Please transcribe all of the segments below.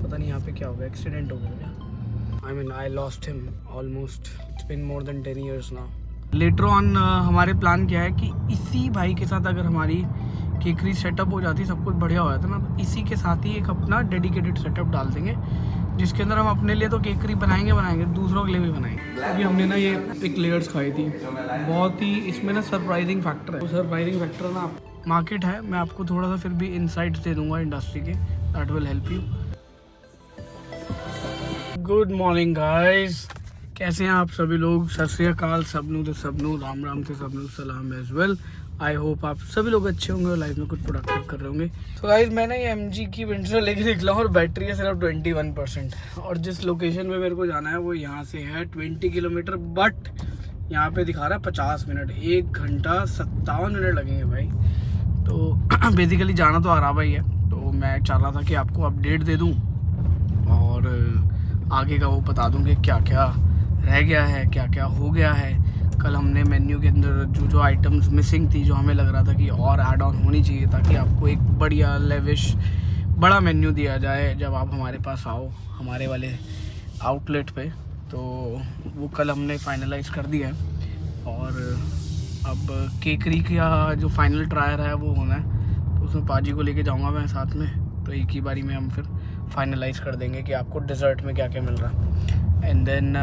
पता नहीं यहाँ पे क्या हो गया, एक्सीडेंट हो गया क्या। I mean I lost him almost, it's been more than 10 years now. Later on हमारे प्लान क्या है कि इसी भाई के साथ अगर हमारी केकरी सेटअप हो जाती, सब कुछ बढ़िया हो जाता ना, तो इसी के साथ ही एक अपना डेडिकेटेड सेटअप डाल देंगे जिसके अंदर हम अपने लिए तो केकरी बनाएंगे, दूसरों के लिए भी बनाएंगे। अभी हमने ना ये पिक लेयर्स खाई थी, बहुत ही इसमें ना सरप्राइजिंग फैक्टर है। वो सरप्राइजिंग फैक्टर ना मार्केट है, मैं आपको थोड़ा सा फिर भी इनसाइट्स दे दूंगा इंडस्ट्री के, that will help you. Good morning guys, कैसे हैं आप सभी लोग। सत श्री अकाल सबनू तो सबनू, राम राम थे सबनू, सलाम एज वेल। आई होप आप सभी लोग अच्छे होंगे और लाइफ में कुछ प्रोडक्टिव कर रहे होंगे। तो गाइस मैंने ये MG की विंटर लेके निकला हूँ और बैटरी है सिर्फ 21%। और जिस लोकेशन में मेरे को जाना है वो यहाँ से है 20 किलोमीटर, बट यहाँ पे दिखा रहा है 50 मिनट, 1 घंटा 57 मिनट लगेंगे भाई। तो बेसिकली जाना तो आराबा ही है, तो मैं चाह रहा था कि आपको अपडेट दे दूँ और आगे का वो बता दूँ कि क्या क्या रह गया है, क्या क्या हो गया है। कल हमने मेन्यू के अंदर जो आइटम्स मिसिंग थी, जो हमें लग रहा था कि और ऐड ऑन होनी चाहिए ताकि आपको एक बढ़िया लेविश बड़ा मेन्यू दिया जाए जब आप हमारे पास आओ, हमारे वाले आउटलेट पे, तो वो कल हमने फाइनलाइज कर दिया है। और अब केकरी का जो फाइनल ट्रायल है वो होना है, तो उसमें पाजी को लेके जाऊंगा मैं साथ में, तो एक ही बारी में हम फिर फाइनलाइज कर देंगे कि आपको डिज़र्ट में क्या क्या मिल रहा है। एंड देन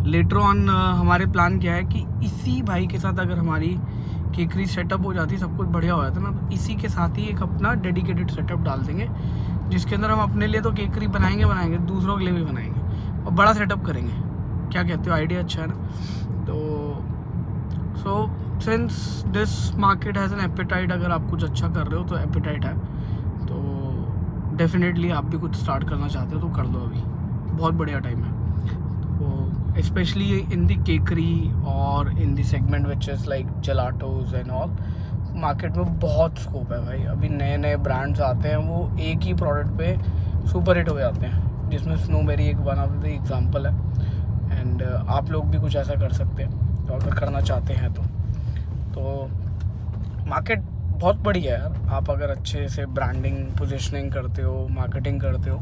लेटर ऑन हमारे प्लान क्या है कि इसी भाई के साथ अगर हमारी केकरी सेटअप हो जाती, सब कुछ बढ़िया हो जाता ना, तो इसी के साथ ही एक अपना डेडिकेटेड सेटअप डाल देंगे जिसके अंदर हम अपने लिए तो केकरी बनाएंगे, दूसरों के लिए भी बनाएंगे और बड़ा सेटअप करेंगे। क्या कहते हो, आइडिया अच्छा है ना। तो so since this market has an appetite, अगर आप कुछ अच्छा कर रहे हो तो एपेटाइट है, तो डेफिनेटली आप भी कुछ स्टार्ट करना चाहते हो तो कर लो, अभी बहुत बढ़िया टाइम है। Especially in the cakery or in the segment which is like gelatos and all, market में बहुत स्कोप है भाई। अभी नए नए ब्रांड्स आते हैं, वो एक ही प्रोडक्ट पे सुपर हिट हो जाते हैं, जिसमें स्नोबेरी एक वन ऑफ द एग्जांपल है। एंड आप लोग भी कुछ ऐसा कर सकते हैं तो अगर करना चाहते हैं तो मार्केट बहुत बढ़िया है यार। आप अगर अच्छे से ब्रांडिंग, पोजिशनिंग करते हो, मार्केटिंग करते हो,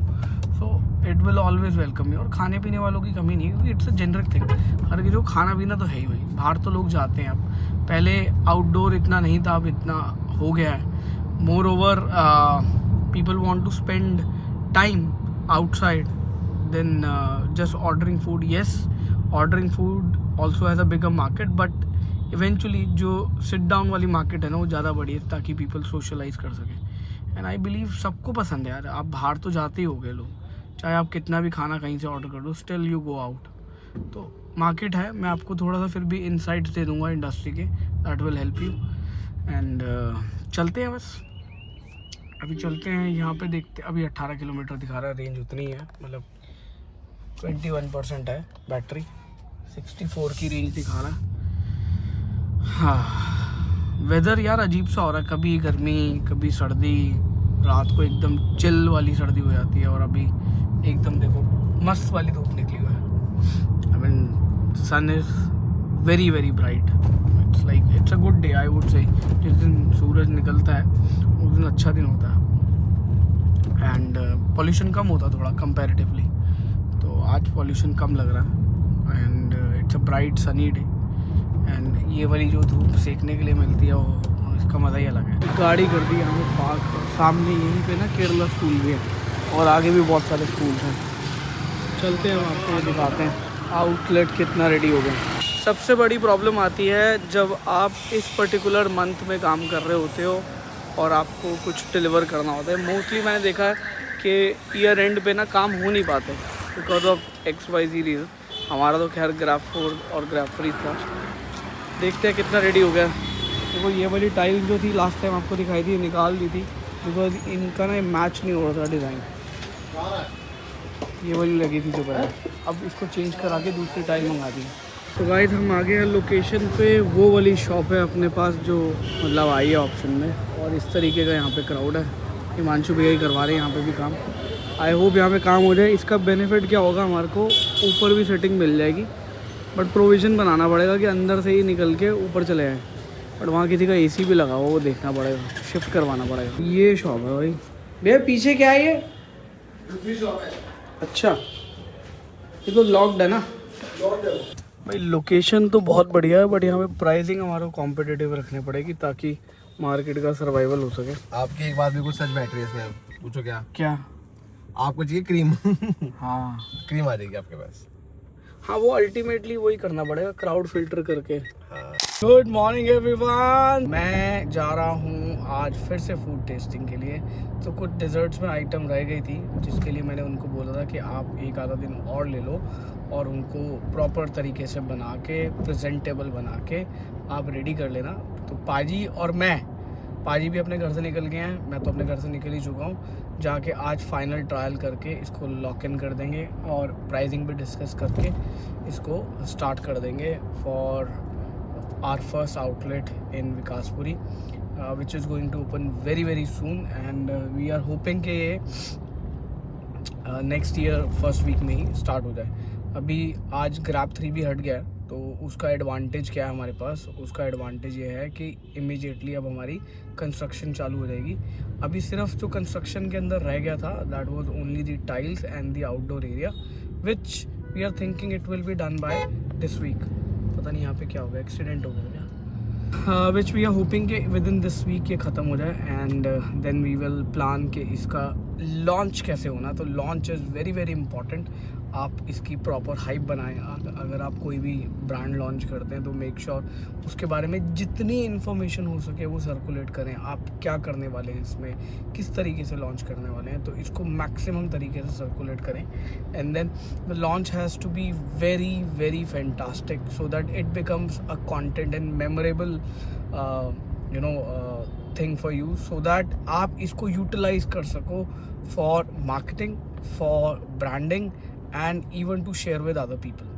so it will always welcome you. और खाने पीने वालों की कमी नहीं है, क्योंकि इट्स अ जेनरिक थिंग। हर किसी को खाना पीना तो है ही भाई। बाहर तो लोग जाते हैं, अब पहले आउटडोर इतना नहीं था, अब इतना हो गया है। Moreover people want to spend time outside then just ordering food. Yes, ordering food also has a bigger market, but eventually जो सिट डाउन वाली मार्केट है ना, वो ज़्यादा बड़ी है ताकि पीपल सोशलाइज कर सकें। एंड आई बिलीव सबको पसंद है यार। आप बाहर तो जाते ही हो गए लोग, चाहे आप कितना भी खाना कहीं से ऑर्डर कर दो, स्टिल यू गो आउट। तो मार्केट है, मैं आपको थोड़ा सा फिर भी इनसाइट्स दे दूंगा इंडस्ट्री के, that will help you. And चलते हैं, बस अभी चलते हैं यहाँ पे, देखते। अभी 18 किलोमीटर दिखा रहा है, रेंज उतनी है, मतलब 21% है बैटरी, 64 की रेंज दिखा रहा है। हाँ, वेदर यार अजीब सा हो रहा है, कभी गर्मी कभी सर्दी, रात को एकदम चिल वाली सर्दी हो जाती है और अभी एकदम देखो मस्त वाली धूप निकली हुई है। I mean sun is very very bright, it's like it's a good day I would say. जिस दिन सूरज निकलता है उस दिन अच्छा दिन होता है। एंड पॉल्यूशन कम होता है थोड़ा कंपैरेटिवली, तो आज पॉल्यूशन कम लग रहा है। And it's a bright sunny day, and ये वाली जो धूप सेकने के लिए मिलती है वो, इसका मज़ा ही अलग है। गाड़ी कर दी हमें पार्क, सामने यहीं पे ना केरला स्कूल भी है और आगे भी बहुत सारे स्कूल्स हैं। चलते हैं, आपको दिखाते हैं आउटलेट कितना रेडी हो गया। सबसे बड़ी प्रॉब्लम आती है जब आप इस पर्टिकुलर मंथ में काम कर रहे होते हो और आपको कुछ डिलीवर करना होता है। मोस्टली मैंने देखा है कि ईयर एंड पे ना काम हो नहीं पाते बिकॉज ऑफ XYZ रीज़न। हमारा तो खैर ग्राफ 4 और ग्राफ 3 था। देखते हैं कितना रेडी हो गया। देखो ये वाली टाइल जो थी लास्ट टाइम आपको दिखाई थी, निकाल दी थी बिकॉज इनका ना मैच नहीं हो रहा था डिज़ाइन। ये वाली लगी थी दोबारा, अब इसको चेंज करा के दूसरी टाइल मंगा दी। तो गाइस हम आ गए हैं लोकेशन पे। वो वाली शॉप है अपने पास जो मतलब आई है ऑप्शन में, और इस तरीके का यहाँ पे क्राउड है। हिमांशु भैया ही करवा रहे हैं यहाँ पे भी काम। आई होप यहाँ पे काम हो जाए। इसका बेनिफिट क्या होगा, हमारे को ऊपर भी सेटिंग मिल जाएगी, बट प्रोविज़न बनाना पड़ेगा कि अंदर से ही निकल के ऊपर चले जाएँ। बट वहाँ किसी का AC भी लगा हुआ, वो देखना पड़ेगा, शिफ्ट करवाना पड़ेगा। ये शॉप है भाई। भैया पीछे क्या है ये? अच्छा, ये तो लॉक्ड है ना? भाई लोकेशन तो बहुत बढ़िया है, बट यहाँ पे प्राइसिंग हमारा कॉम्पिटिटिव रखनी पड़ेगी ताकि मार्केट का सर्वाइवल हो सके। आपकी एक बात बिल्कुल सच बैठ रही है इसमें, पूछो क्या? क्या? आपको चाहिए क्रीम? हाँ, क्रीम आ जाएगी आपके पास। हाँ, वो अल्टीमेटली वही करना पड़ेगा, क्राउड फिल्टर करके। हाँ। गुड मॉर्निंग एवरीवन, मैं जा रहा हूँ आज फिर से फूड टेस्टिंग के लिए। तो कुछ डिज़र्ट्स में आइटम रह गई थी, जिसके लिए मैंने उनको बोला था कि आप एक आधा दिन और ले लो और उनको प्रॉपर तरीके से बना के, प्रेजेंटेबल बना के आप रेडी कर लेना। तो पाजी और पाजी भी अपने घर से निकल गए हैं, मैं तो अपने घर से निकल ही चुका हूँ। जाके आज फाइनल ट्रायल करके इसको लॉक इन कर देंगे और प्राइसिंग भी डिस्कस करके इसको स्टार्ट कर देंगे for our first outlet in Vikaspuri, which is going to open very very soon, and we are hoping कि ये next year first week में ही start हो जाए। अभी आज Grab 3 भी हट गया है, तो उसका एडवांटेज क्या है हमारे पास? उसका एडवांटेज ये है कि इमीडिएटली अब हमारी कंस्ट्रक्शन चालू हो जाएगी। अभी सिर्फ जो कंस्ट्रक्शन के अंदर रह गया था, that was only the tiles and the outdoor area, which we are thinking it will be done by this week. पता नहीं यहाँ पे क्या हो गया, एक्सीडेंट हो गया क्या? विच वी आर होपिंग कि विद इन दिस वीक ये ख़त्म हो जाए, and then we will plan कि इसका लॉन्च कैसे होना। तो launch is very very important. आप इसकी प्रॉपर हाइप बनाएं। अगर आप कोई भी ब्रांड लॉन्च करते हैं तो मेक श्योर उसके बारे में जितनी इन्फॉर्मेशन हो सके वो सर्कुलेट करें। आप क्या करने वाले हैं, इसमें किस तरीके से लॉन्च करने वाले हैं, तो इसको मैक्सिमम तरीके से सर्कुलेट करें। And then the launch has to be very very fantastic so that it becomes a content and memorable thing for you, so that आप इसको यूटिलाइज कर सको for marketing, for branding and even to share with other people.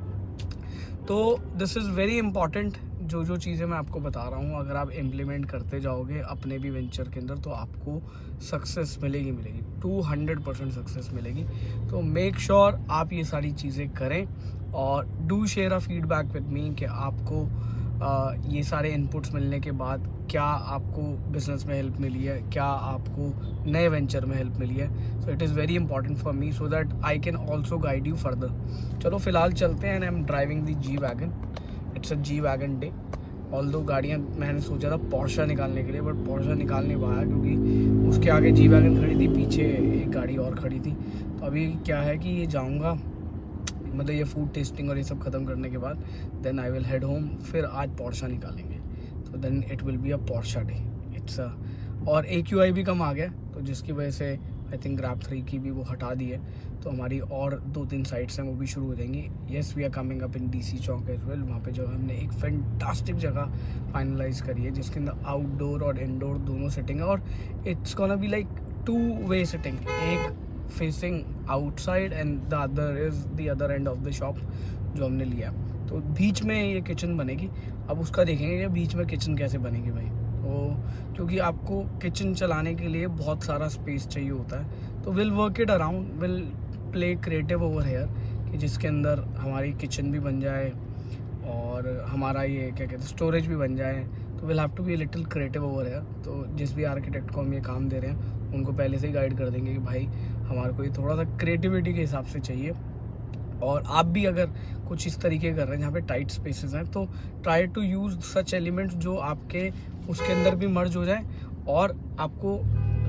तो this is very important। जो चीज़ें मैं आपको बता रहा हूँ, अगर आप इम्प्लीमेंट करते जाओगे अपने भी वेंचर के अंदर, तो आपको सक्सेस मिलेगी 200% सक्सेस मिलेगी। तो मेक श्योर आप ये सारी चीज़ें करें और do share a feedback with me कि आपको ये सारे इनपुट्स मिलने के बाद क्या आपको बिजनेस में हेल्प मिली है, क्या आपको नए वेंचर में हेल्प मिली है। So it is very important for me so that I can also guide you further. चलो फिलहाल चलते हैं। And I am driving the G wagon. It's a G wagon day. Although गाड़ियाँ मैंने सोचा था पोर्शा निकालने के लिए, बट पोर्शा निकाल नहीं पाया क्योंकि उसके आगे जी वैगन खड़ी थी, पीछे एक गाड़ी और खड़ी थी। तो अभी क्या है कि ये जाऊँगा, मतलब ये फूड टेस्टिंग और ये सब ख़त्म करने के बाद then I will head home. फिर आज पोर्शा निकालेंगे, तो then it will be a Porsche day. It's a और AQI भी कम आ गया, तो जिसकी वजह से आई थिंक Grab 3 की भी वो हटा दी है। तो हमारी और 2-3 साइट्स हैं वो भी शुरू हो जाएंगी। Yes, we are coming up in DC चौक एज वेल। वहाँ पे जो हमने एक फैंटास्टिक जगह फाइनलाइज करी है जिसके अंदर आउटडोर और इनडोर दोनों सेटिंग है, और it's gonna be like 2-way setting, एक facing outside and the other is the other end of the shop जो हमने लिया। तो बीच में ये किचन बनेगी। अब उसका देखेंगे कि बीच में किचन कैसे बनेगी भाई। तो क्योंकि आपको किचन चलाने के लिए बहुत सारा स्पेस चाहिए होता है, तो will work it around, will play creative over hair कि जिसके अंदर हमारी किचन भी बन जाए और हमारा ये क्या कहते हैं स्टोरेज भी बन जाए। तो will have to be little creative over here. तो जिस भी आर्किटेक्ट को हम ये काम दे रहे हैं उनको पहले से ही गाइड कर देंगे कि भाई हमारे को ये थोड़ा सा क्रिएटिविटी के हिसाब से चाहिए। और आप भी अगर कुछ इस तरीके कर रहे हैं जहाँ पे टाइट स्पेसेस हैं, तो try to use such elements जो आपके उसके अंदर भी मर्ज हो जाए और आपको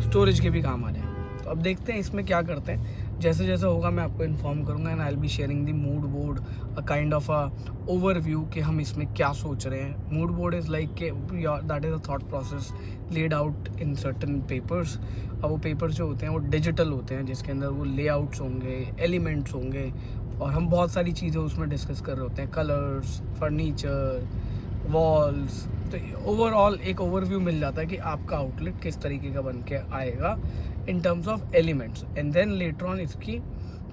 स्टोरेज के भी काम आ जाए। तो अब देखते हैं इसमें क्या करते हैं। जैसे जैसे होगा मैं आपको इन्फॉर्म करूँगा, and I will be sharing the mood board, a kind of a overview कि हम इसमें क्या सोच रहे हैं। मूड बोर्ड इज़ लाइक के that is a thought process laid out in certain papers. अब वो पेपर्स जो होते हैं वो डिजिटल होते हैं, जिसके अंदर वो लेआउट्स होंगे, एलिमेंट्स होंगे, और हम बहुत सारी चीज़ें उसमें डिस्कस कर रहे होते हैं, कलर्स, फर्नीचर, वॉल्स। तो ओवरऑल एक ओवरव्यू मिल जाता है कि आपका आउटलेट किस तरीके का बन के आएगा in terms of elements. And then later on इसकी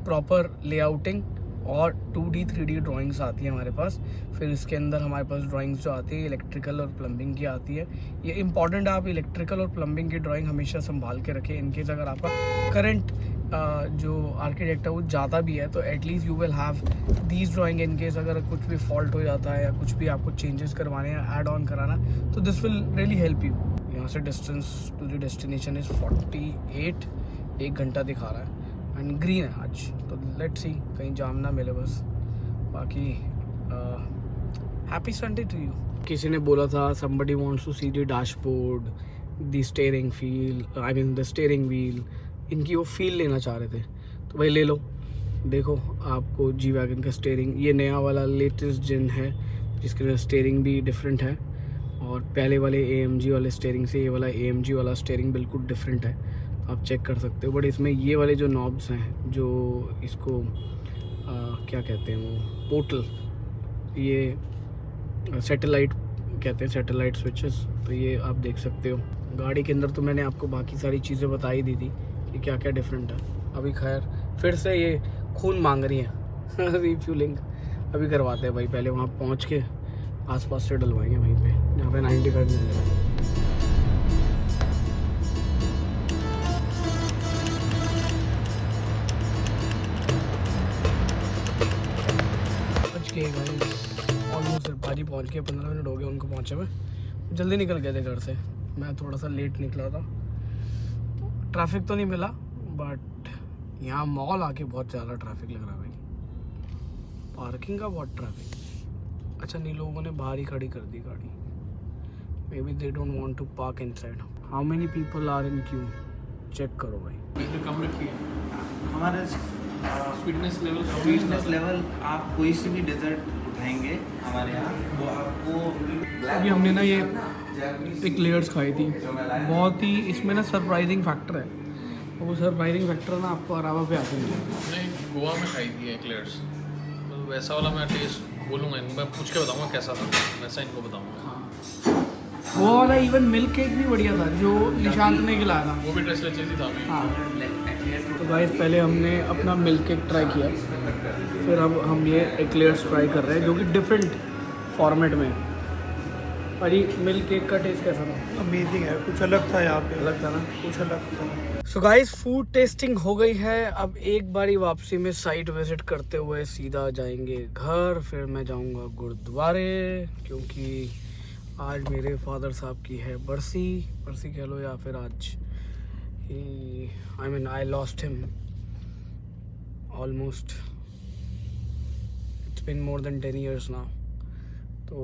प्रॉपर लेआउटिंग और 2D 3D ड्राइंग्स आती है हमारे पास। फिर इसके अंदर हमारे पास ड्राइंग्स जो आती है इलेक्ट्रिकल और प्लम्बिंग की आती है। ये इंपॉर्टेंट है, आप इलेक्ट्रिकल और प्लम्बिंग की ड्राइंग हमेशा संभाल के रखें। इनकेस अगर आपका करंट जो आर्किटेक्ट है वो ज़्यादा भी है, तो at least you will have these drawing in case अगर कुछ भी फॉल्ट हो जाता है या कुछ भी आपको चेंजेस करवाने हैं, ऐड ऑन कराना, तो this will really help you. यहाँ से distance to the destination is 48, 1 घंटा दिखा रहा है। एंड ग्रीन है आज, तो लेट्स सी कहीं जाम ना मिले बस। बाकी हैप्पी संडे टू यू। किसी ने बोला था somebody wants to see the dashboard, the steering feel, I mean the steering wheel, इनकी वो फील लेना चाह रहे थे, तो भाई ले लो। देखो आपको जी वैगन का स्टेयरिंग, ये नया वाला लेटेस्ट जिन है जिसके लिए स्टेयरिंग भी डिफरेंट है, और पहले वाले AMG वाले स्टेयरिंग से ये वाला AMG वाला स्टेयरिंग बिल्कुल डिफरेंट है, आप चेक कर सकते हो। बट इसमें ये वाले जो नॉब्स हैं, जो इसको क्या कहते हैं वो पोर्टल, ये सैटेलाइट कहते हैं, सैटेलाइट स्विचेस, तो ये आप देख सकते हो। गाड़ी के अंदर तो मैंने आपको बाकी सारी चीज़ें बता ही दी थी कि क्या क्या डिफरेंट है। अभी खैर फिर से ये खून मांग रही है रिफ्यूलिंग, अभी करवाते हैं भाई। पहले वहाँ पहुँच के आसपास से डलवाएंगे वहीं पे जहाँ पे 95 मिल रहा है। ऑलमोस्ट भाजी पहुँच गए, 15 मिनट हो गए उनको पहुँचे हुए। जल्दी निकल गए थे घर से, मैं थोड़ा सा लेट निकला था। ट्रैफिक तो नहीं मिला, बट यहाँ मॉल आके बहुत ज़्यादा ट्रैफिक लग रहा है भाई। पार्किंग का बहुत ट्रैफिक। अच्छा नहीं, लोगों ने बाहर ही खड़ी कर दी गाड़ी। Maybe they don't want to park inside. How many people are in queue, check करो भाई। कम रखिए हमारे स्वीटनेस लेवल आप कोई सी भी डेजर्ट उठाएंगे हमारे यहाँ, वो आपको अभी हमने ना ये एक्लेयर्स खाई थी, बहुत ही इसमें ना सरप्राइजिंग फैक्टर है। वो सरप्राइजिंग फैक्टर ना आपको अरावा पे आते हैं। नहीं, गोवा में खाई थी एक्लेयर्स, तो वैसा वाला मैं टेस्ट बोलूँगा इनको, मैं पूछ के बताऊँगा कैसा था, वैसा इनको बताऊँगा। वो वाला इवन मिल्क केक भी बढ़िया था जो निशांत ने खिलाया था, वो भी टेस्ट अच्छी थी था। हाँ। तो गाइस पहले हमने अपना मिल्क केक ट्राई किया, फिर अब हम ये एक्लेयर्स ट्राई कर रहे हैं जो कि डिफरेंट फॉर्मेट में है। और ये मिल्क केक का टेस्ट कैसा था? अमेजिंग है, कुछ अलग था यहाँ पे, अलग था ना? कुछ अलग था। सो गाइस फूड टेस्टिंग हो गई है, अब एक बारी वापसी में साइट विजिट करते हुए सीधा जाएंगे घर, फिर मैं जाऊंगा गुरुद्वारे, क्योंकि आज मेरे फादर साहब की है बरसी कह लो, या फिर आज I lost him almost, it's been more than 10 years now। तो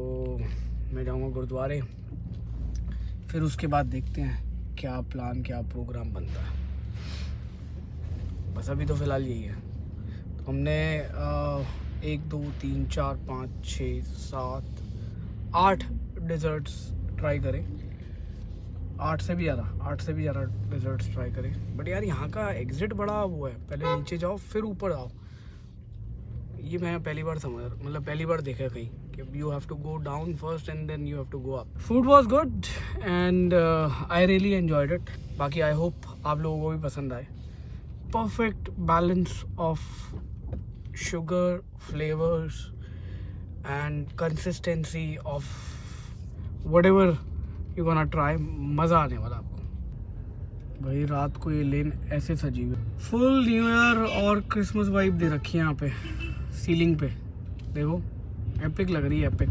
मैं जाऊंगा गुरुद्वारे, फिर उसके बाद देखते हैं क्या प्लान, क्या प्रोग्राम बनता है। बस अभी तो फ़िलहाल यही है। तो हमने 1 2 3 4 5 6 7 8 डेजर्ट्स ट्राई करें, 8 से भी ज़्यादा डेजर्ट्स ट्राई करें। बट यार यहाँ का एग्जिट बड़ा वो है, पहले नीचे जाओ फिर ऊपर आओ। ये मैं पहली बार देखा कहीं कि you have to go down first and then you have to go up. Food was good and I really enjoyed it. बाकी आई होप आप लोगों को भी पसंद आए। Perfect balance of sugar, flavours and consistency of whatever you gonna try, मज़ा आने वाला आपको। भाई रात को ये लेन ऐसे सजी हुई, फुल न्यू ईयर और क्रिसमस वाइब दे रखी है यहाँ पे सीलिंग पे, देखो एपिक लग रही है, एपिक।